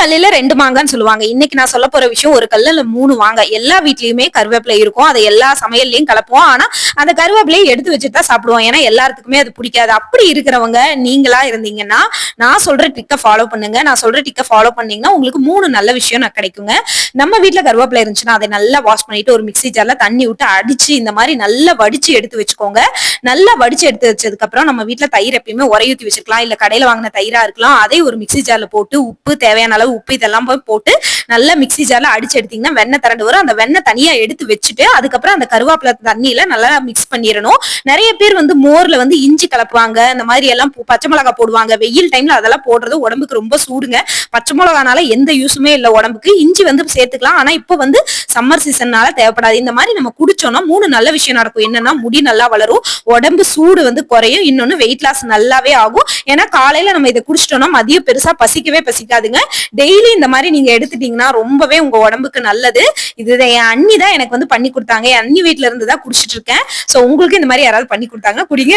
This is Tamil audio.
கல்லுல 2 மாங்கான்னு சொல்லுவாங்க. இன்னைக்கு நான் சொல்லப் போற விஷயம் ஒரு கல்லுல 3 வாங்க. எல்லா வீட்லயுமே கருவேப்பிலை இருக்கும். அத எல்லா சமையல்லயும் கலப்போம். ஆனா அந்த கருவேப்பிலையை எடுத்து வச்சுட்டு தான் சாப்பிடுவோம். ஏன்னா எல்லாத்துக்குமே அது பிடிக்காது. அப்படி இருக்கிறவங்க நீங்களா இருந்தீங்கன்னா நான் சொல்ற ட்ரிக்க ஃபாலோ பண்ணுங்க. நான் சொல்ற ட்ரிக்க ஃபாலோ பண்ணீங்கன்னா உங்களுக்கு 3 நல்ல விஷயம் கிடைக்குங்க. நம்ம வீட்ல கருவேப்பிலை இருந்துச்சுன்னா அதை நல்லா வாஷ் பண்ணிட்டு ஒரு மிக்ஸி ஜார்ல தண்ணி விட்டு அடிச்சு இந்த மாதிரி நல்லா வடிச்சு எடுத்து வச்சுக்கோங்க. நல்லா வடிச்சு எடுத்து வச்சதுக்கு அப்புறம் நம்ம வீட்ல தயிர் எப்பயுமே உரையூத்தி வச்சிருக்கலாம். இல்ல கடையில வாங்கின தயிரா இருக்கலாம். அதை ஒரு மிக்ஸி ஜார்ல போட்டு உப்பு தேவையான அளவு உப்பு இதெல்லாம் போட்டு நல்லா மிக்ஸி ஜார்ல அடிச்சு எடுத்தீங்கன்னா வெண்ணெய் திரண்டு வரும். அந்த வெண்ணெய் தனியா எடுத்து வச்சுட்டு அதுக்கப்புறம் அந்த கருவேப்பிலை தண்ணியில நல்லா மிக்ஸ் பண்ணிடணும். நிறைய பேர் மோர்ல இஞ்சி கலப்புவாங்க. இந்த மாதிரி எல்லாம் பச்சை மிளகாய் போடுவாங்க. வெயில் டைம்ல அதெல்லாம் போடுறது உடம்புக்கு ரொம்ப சூடுங்க. பச்சை மிளகானால எந்த யூஸுமே இல்ல உடம்புக்கு. இஞ்சி சேர்த்துக்கலாம். ஆனா இப்போ சம்மர் சீசன்னால தேவைப்படாது. இந்த மாதிரி நம்ம குடிச்சோம்னா 3 நல்ல விஷயம் நடக்கும். என்னன்னா முடி நல்லா வளரும், உடம்பு சூடு குறையும், இன்னொன்னு வெயிட் லாஸ் நல்லாவே ஆகும். ஏன்னா காலையில நம்ம இதை குடிச்சிட்டோம்னா மதியம் பெருசா பசிக்கவே பசிக்காதுங்க. டெய்லி இந்த மாதிரி நீங்க எடுத்துட்டீங்கன்னா ரொம்பவே உங்க உடம்புக்கு நல்லது. இது என் அண்ணி தான் எனக்கு பண்ணி கொடுத்தாங்க. என் அண்ணி வீட்டுல இருந்து தான் குடிச்சிட்டு இருக்கேன். சோ உங்களுக்கு இந்த மாதிரி யாராவது பண்ணி கொடுத்தாங்க குடிங்க.